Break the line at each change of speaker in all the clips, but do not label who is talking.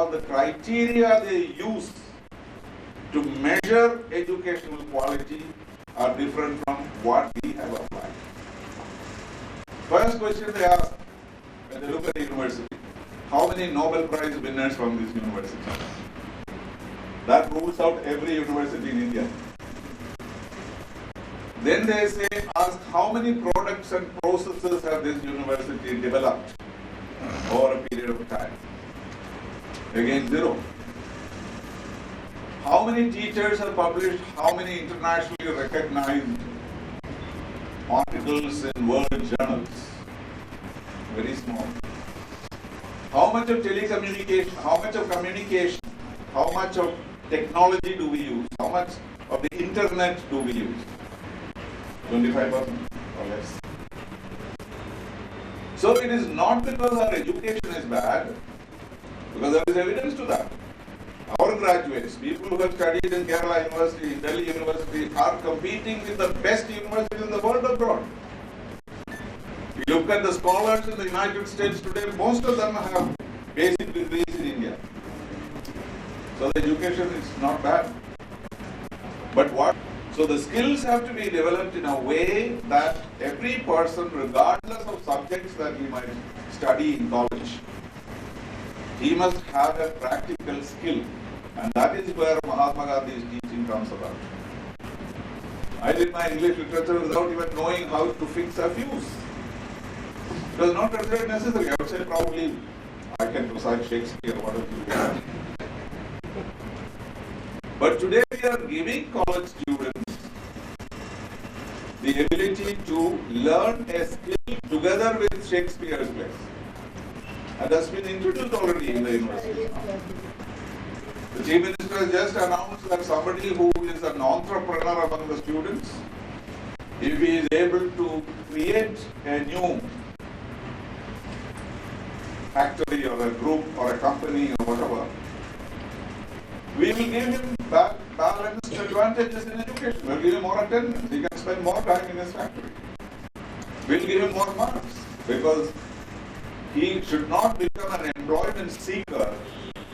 or the criteria they use to measure educational quality are different from what we have applied. First question they ask when they look at the university, how many Nobel Prize winners from this university? That rules out every university in India. Then they say, ask how many products and processes have this university developed over a period of time? Again, 0. How many teachers have published how many internationally recognized articles in world journals? Very small. How much of telecommunication, how much of communication, how much of technology do we use? How much of the internet do we use? 25% or less. So it is not because our education is bad, because there is evidence to that. Our graduates, people who have studied in Kerala University, Delhi University, are competing with the best universities in the world abroad. You look at the scholars in the United States today, most of them have basic degrees in India. So the education is not bad. But what? So the skills have to be developed in a way that every person, regardless of subjects that he might study in college, he must have a practical skill. And that is where Mahatma Gandhi's teaching comes about. I did my English literature without even knowing how to fix a fuse. It was not considered necessary. I would say probably I can recite Shakespeare, whatever. But today we are giving college students the ability to learn a skill together with Shakespeare's plays. And that's been introduced already in the university. The Chief Minister has just announced that somebody who is an entrepreneur among the students, if he is able to create a new factory or a group or a company or whatever, we will give him balanced advantages in education. We will give him more attendance. He can spend more time in his factory. We will give him more marks because he should not become an employment seeker.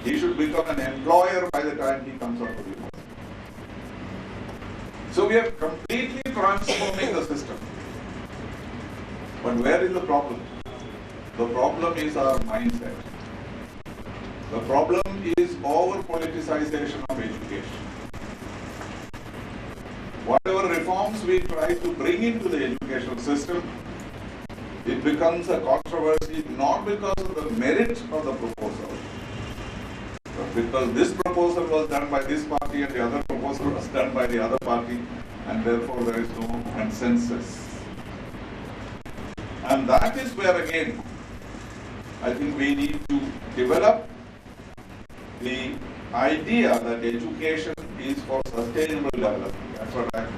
He should become an employer by the time he comes out of university. So we are completely transforming the system. But where is the problem? The problem is our mindset. The problem is over-politicization of education. Whatever reforms we try to bring into the educational system, it becomes a controversy not because of the merit of the proposal, but because this proposal was done by this party and the other proposal was done by the other party, and therefore there is no consensus. And that is where again, I think we need to develop the idea that education is for sustainable development. That's what I'm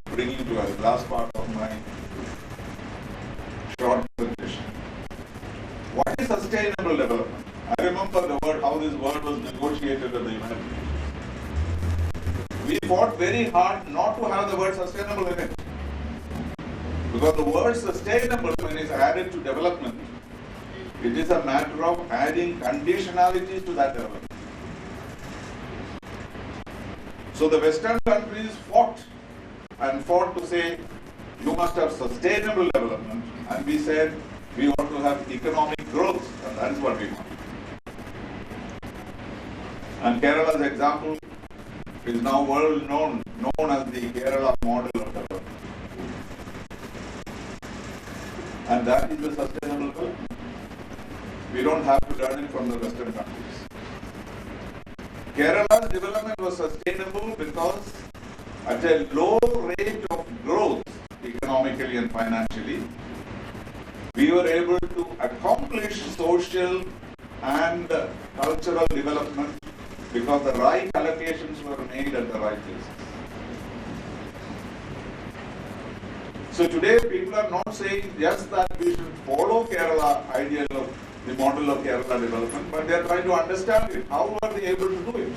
bringing to us, last part of my short presentation. What is sustainable development? I remember the word, how this word was negotiated at the United Nations. We fought very hard not to have the word sustainable in it. Because the word sustainable, when it's added to development, it is a matter of adding conditionalities to that development. So the Western countries fought to say, you must have sustainable development, and we said we want to have economic growth, and that is what we want. And Kerala's example is now world known as the Kerala model of development. And that is the sustainable development. We don't have to learn it from the Western countries. Kerala's development was sustainable because at a low rate of growth, economically and financially, we were able to accomplish social and cultural development because the right allocations were made at the right places. So today people are not saying just that we should follow Kerala ideal of the model of Kerala development, but they are trying to understand it. How are they able to do it?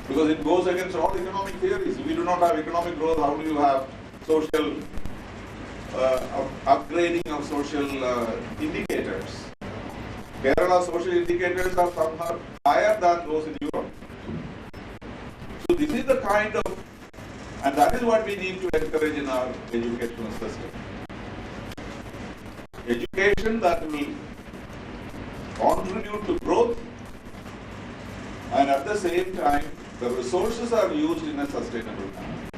Because it goes against all economic theories. If we do not have economic growth, how do you have social upgrading of social indicators? Kerala social indicators are somehow higher than those in Europe. So this is the kind of, and that is what we need to encourage in our educational system. Education that will contribute to growth, and at the same time, the resources are used in a sustainable manner.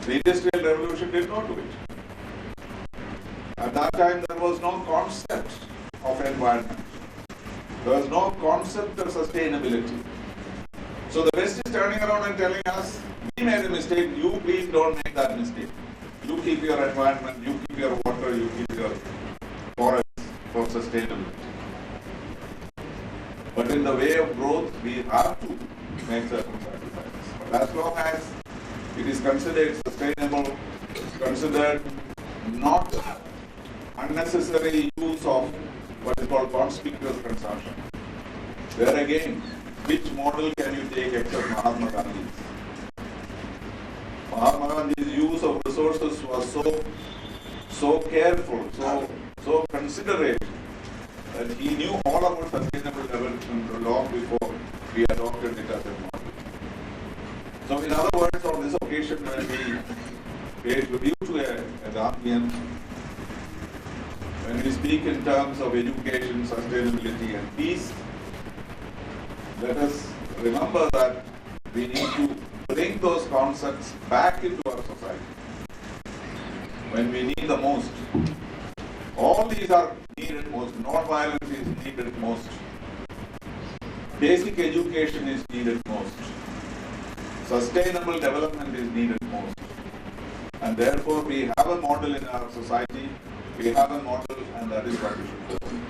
The Industrial Revolution did not do it. At that time, there was no concept of environment. There was no concept of sustainability. So the West is turning around and telling us, we made a mistake, you please don't make that mistake. You keep your environment, you keep your water, you keep your forests for sustainability. But in the way of growth, we have to make certain sacrifices. But as long as it is considered sustainable, considered not unnecessary use of what is called conspicuous consumption. There again, which model can you take except Mahatma Gandhi's? Mahatma Gandhi's use of resources was so careful, so considerate, that he knew all about sustainable development long before we adopted it as a model. So in other words, on this occasion when we pay tribute to a Gandhian, when we speak in terms of education, sustainability and peace, let us remember that we need to bring those concepts back into our society when we need the most. All these are needed most. Non-violence is needed most. Basic education is needed most. Sustainable development is needed most. And therefore we have a model in our society, we have a model, and that is what we should follow.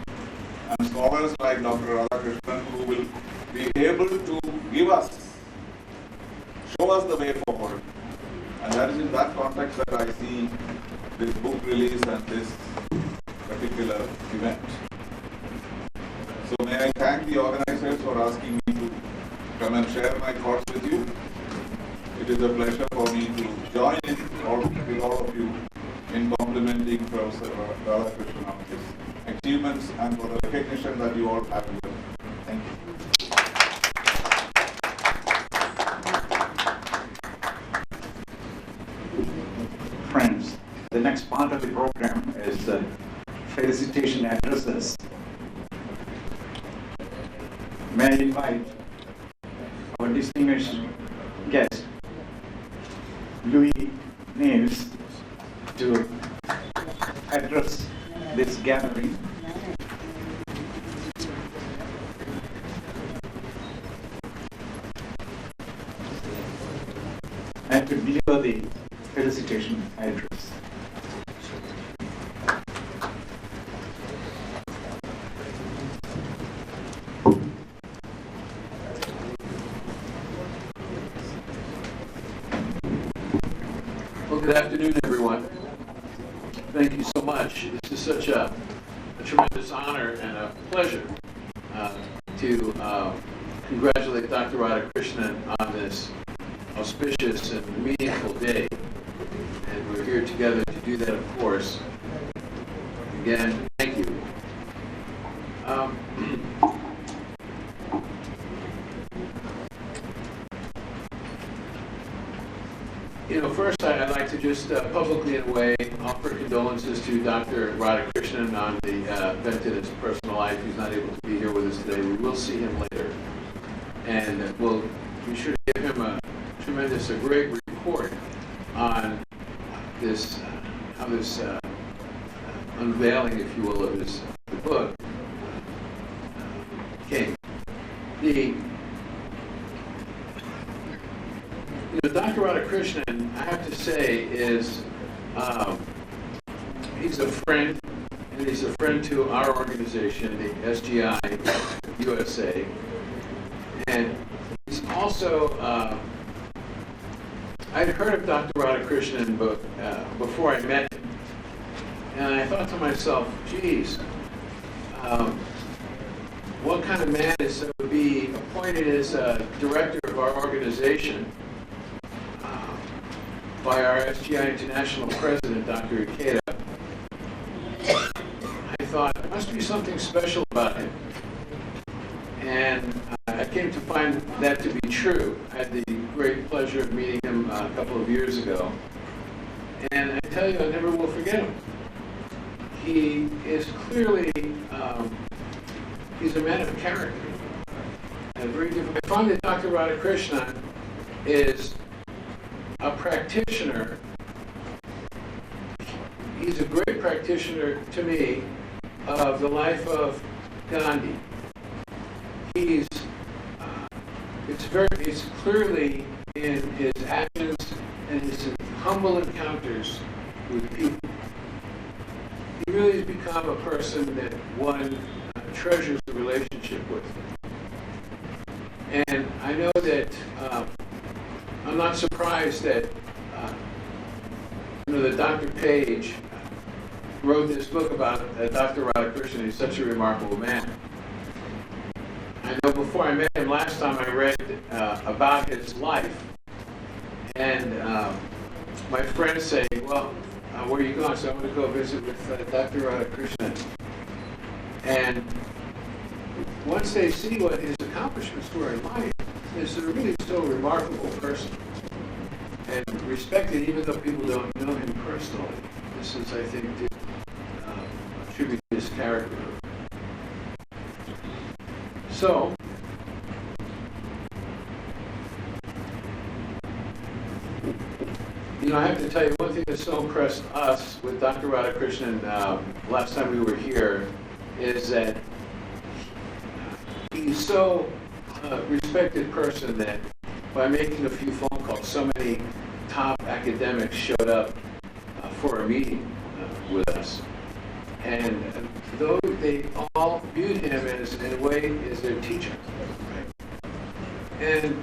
And scholars like Dr. Radhakrishnan who will be able to give us, show us the way forward. And that is in that context that I see this book release and this particular event. So may I thank the organizers for asking me to come and share my thoughts with you. It is a pleasure for me to join in with all of you in complimenting Professor Radhakrishnan on his achievements and for the recognition that you all have given. Thank you.
Friends, the next part of the program is felicitation addresses. May I invite our distinguished guest, Louis Nails, to address this gathering. And to deliver the felicitation address.
Well, good afternoon, everyone. Thank you so much. This is such a tremendous honor and a pleasure to congratulate Dr. Radhakrishnan on this auspicious and meaningful day. And we're here together to do that, of course. Again, thank you. First I'd like to just publicly, in a way, offer condolences to Dr. Radhakrishnan on the event in his personal life. He's not able to be here with us today. We will see him later. And we'll be sure to give him a great report on this, how this unveiling, if you will, of his book came. Dr. Radhakrishnan, I have to say, is he's a friend, and he's a friend to our organization, the SGI USA, and he's also, I'd heard of Dr. Radhakrishnan before I met him, and I thought to myself, geez, what kind of man would be appointed as director of our organization by our SGI International President, Dr. Ikeda. I thought, there must be something special about him. And I came to find that to be true. I had the great pleasure of meeting him a couple of years ago. And I tell you, I never will forget him. He is clearly, he's a man of character. And very different. I find that Dr. Radhakrishnan is a practitioner. He's a great practitioner to me of the life of Gandhi. It's clearly in his actions and his humble encounters with people. He really has become a person that one treasures the relationship with. And I know that I'm not surprised that that Dr. Page wrote this book about Dr. Radhakrishnan. He's such a remarkable man. I know before I met him last time I read about his life, and my friends say, well, where are you going? So I'm going to go visit with Dr. Radhakrishnan. And once they see what his accomplishments were in life, he's a really still remarkable person. And respected even though people don't know him personally. This is, I think, to attribute to his character. So, I have to tell you, one thing that so impressed us with Dr. Radhakrishnan last time we were here is that he's so respected person that by making a few phone calls, so many top academics showed up for a meeting with us. And though they all viewed him as, in a way, as their teacher. Right? And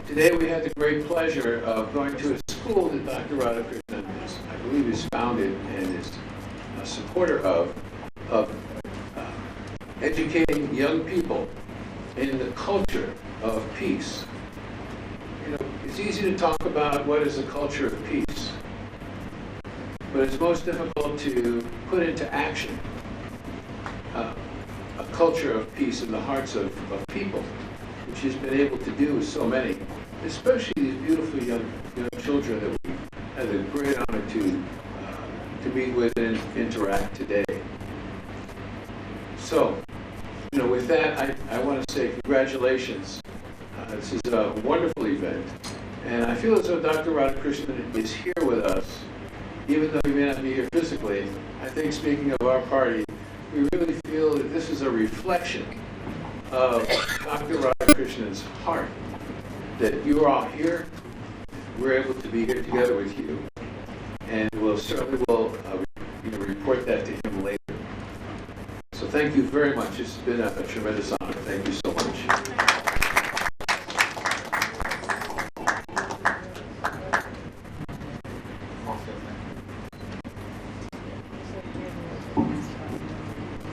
today we had the great pleasure of going to a school that Dr. Radhakrishnan is, I believe, is founded and is a supporter of educating young people in the culture of peace. It's easy to talk about what is a culture of peace, but it's most difficult to put into action a culture of peace in the hearts of people, which he's been able to do with so many, especially these beautiful young children that we had the great honor to meet with and interact today. So, with that, I want to say congratulations. This is a wonderful event. And I feel as though Dr. Radhakrishnan is here with us, even though he may not be here physically. I think, speaking of our party, we really feel that this is a reflection of Dr. Radhakrishnan's heart, that you are all here, we're able to be here together with you, and we'll certainly will report that to him later. So thank you very much. It's been a tremendous honor. Thank you so much.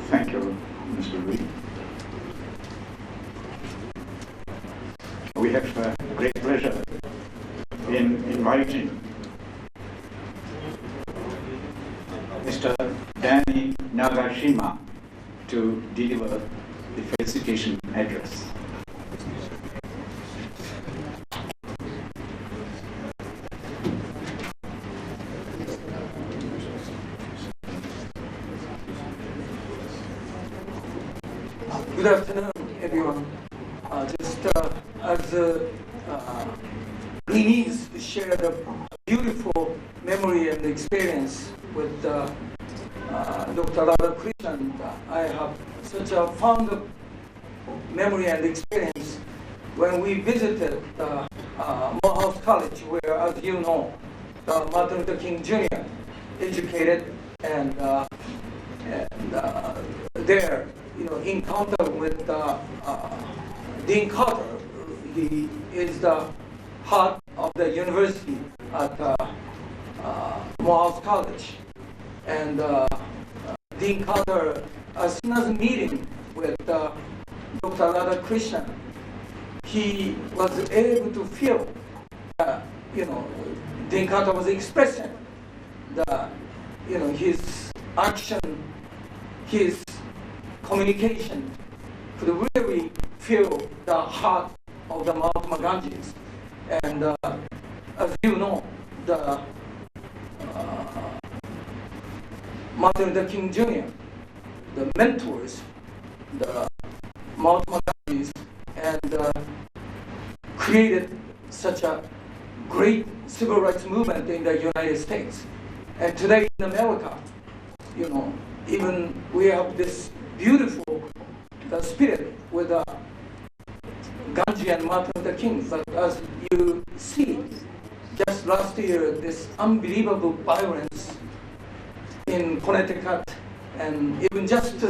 Thank you, Mr. Lee. We have great pleasure in inviting Mr. Danny Nagashima to deliver the felicitation address.
Good afternoon, everyone. As Lenis shared a beautiful memory and experience with Dr. Radhakrishnan, I have such a fond memory and experience when we visited Morehouse College, where, as you know, Martin Luther King Jr. educated, and there, encounter with Dean Carter. He is the heart of the university at Morehouse College. And Dean Carter, as soon as meeting with Dr. Radhakrishnan, he was able to feel Dean Carter was expressing his action, his communication could really feel the heart of the Mahatma Gandhi. And as you know, the Martin Luther King Jr., the mentors, the Mahatma Gandhi, and created such a great civil rights movement in the United States. And today in America, you know, even we have this beautiful spirit with Gandhi and Martin Luther King. But as you see, just last year, this unbelievable violence in Connecticut, and even just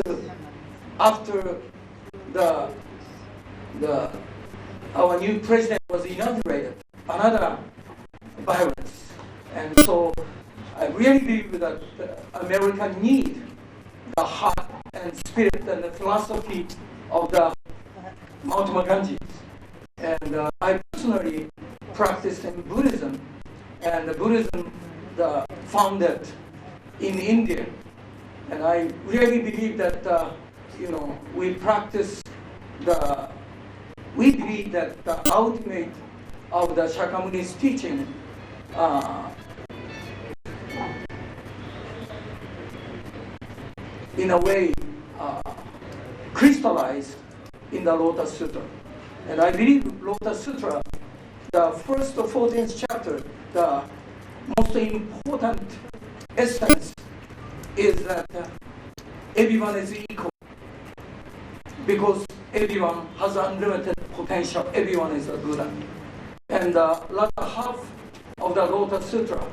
after our new president was inaugurated, another violence. And so I really believe that America needs the heart and spirit and the philosophy of the Mahatma Gandhi. And I personally practice in Buddhism, and the Buddhism founded in India. And I really believe that you know, we believe that the ultimate of the Shakyamuni's teaching in a way crystallized in the Lotus Sutra. And I believe Lotus Sutra, the first 14th chapter, the most important essence is that everyone is equal, because everyone has unlimited potential. Everyone is a Buddha. And the latter half of the Lotus Sutra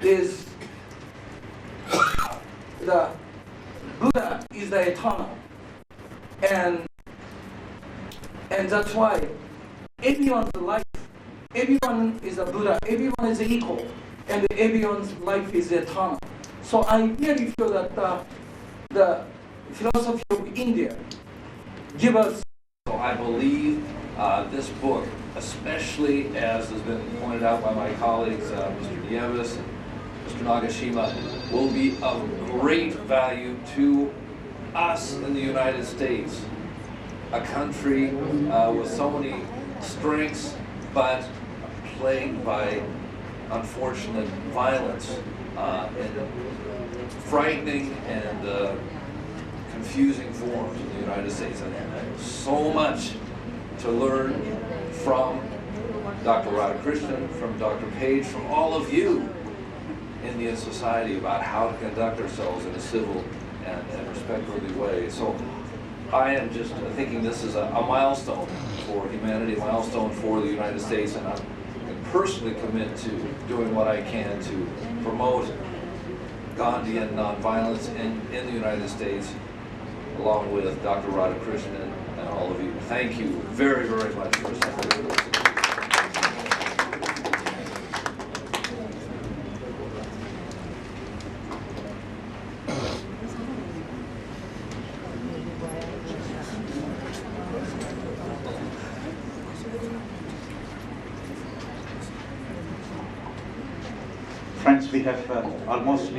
is the Buddha is the eternal. And that's why everyone's life, everyone is a Buddha, everyone is equal, and everyone's life is eternal. So I really feel that the philosophy of India give us.
So I believe this book, especially as has been pointed out by my colleagues, Mr. Nieves and Mr. Nagashima, will be of great value to us in the United States, a country with so many strengths, but plagued by unfortunate violence and frightening and confusing forms in the United States. And so much to learn from Dr. Radhakrishnan, from Dr. Page, from all of you, Indian society, about how to conduct ourselves in a civil and respect-worthy way. So I am just thinking this is a milestone for humanity, a milestone for the United States, and I personally commit to doing what I can to promote Gandhian nonviolence in the United States, along with Dr. Radhakrishnan and all of you. Thank you very, very much for supporting this.
Friends, we have almost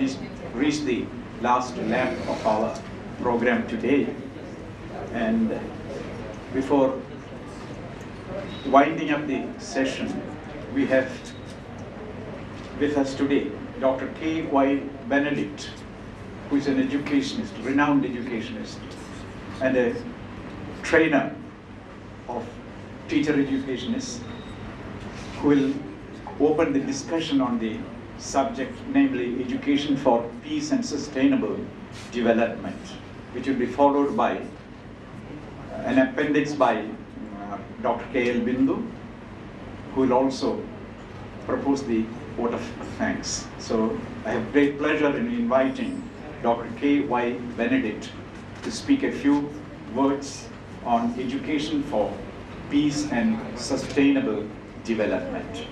reached the last lap of our program today. And before winding up the session, we have with us today Dr. K.Y. Benedict, who is an educationist, renowned educationist, and a trainer of teacher educationists, who will open the discussion on the subject, namely education for peace and sustainable development, which will be followed by an appendix by Dr. K.L. Bindu, who will also propose the vote of thanks. So I have great pleasure in inviting Dr. K.Y. Benedict to speak a few words on education for peace and sustainable development.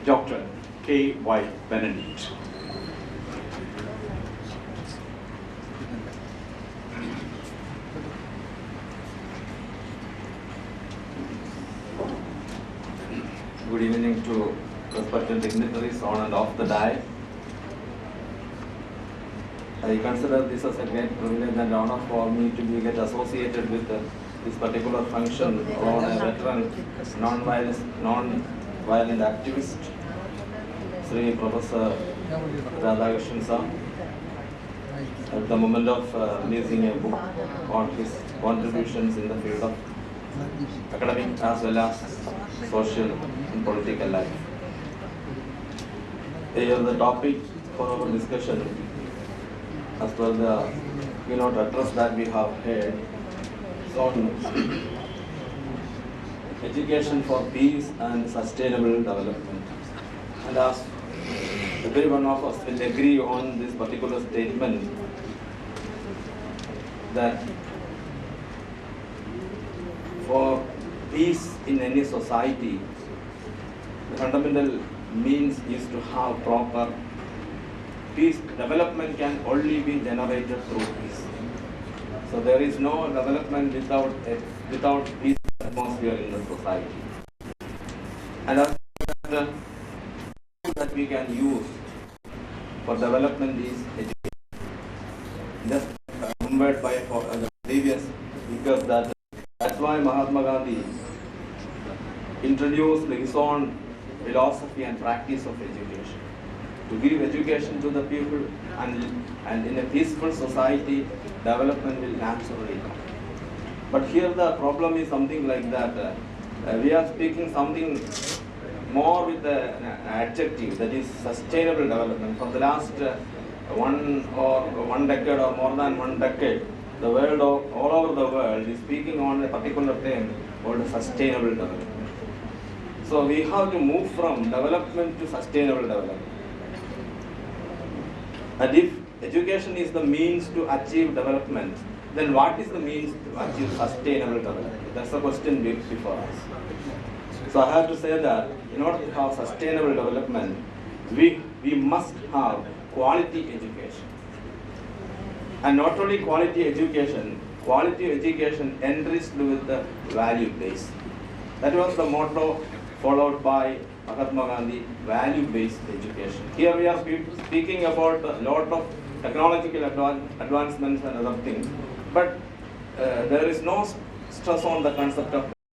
Dr. K.Y. Benedict.
Good evening to respected dignitaries on and off the dais. I
I consider this as a great privilege and honor for me to get associated with this particular function on a veteran non-violent activist, Sri Professor Radhakrishnan sir, at the moment of releasing a book on his contributions in the field of academic as well as social and political life. Here the topic for our discussion, as per the keynote address that we have heard, is on education for peace and sustainable development. And as every one of us will agree on this particular statement, that for peace in any society, the fundamental means is to have proper peace. Development can only be generated through peace. So there is no development without peace atmosphere in the society. And as the tool that we can use for development is education. Just remembered by the previous speakers that's why Mahatma Gandhi introduced his own philosophy and practice of education. To give education to the people, and in a peaceful society, development will naturally come. But here the problem is something like that. We are speaking something more with an adjective, that is sustainable development. For the last one decade or more than 1 decade, the world, all over the world, is speaking on a particular theme called sustainable development. So we have to move from development to sustainable development. And if education is the means to achieve development, then what is the means to achieve sustainable development? That's the question before us. So I have to say that in order to have sustainable development, we must have quality education. And not only quality education enriched with the value base. That was the motto followed by Mahatma Gandhi, value-based education. Here we are speaking about a lot of technological advancements and other things, but there is no stress on the concept of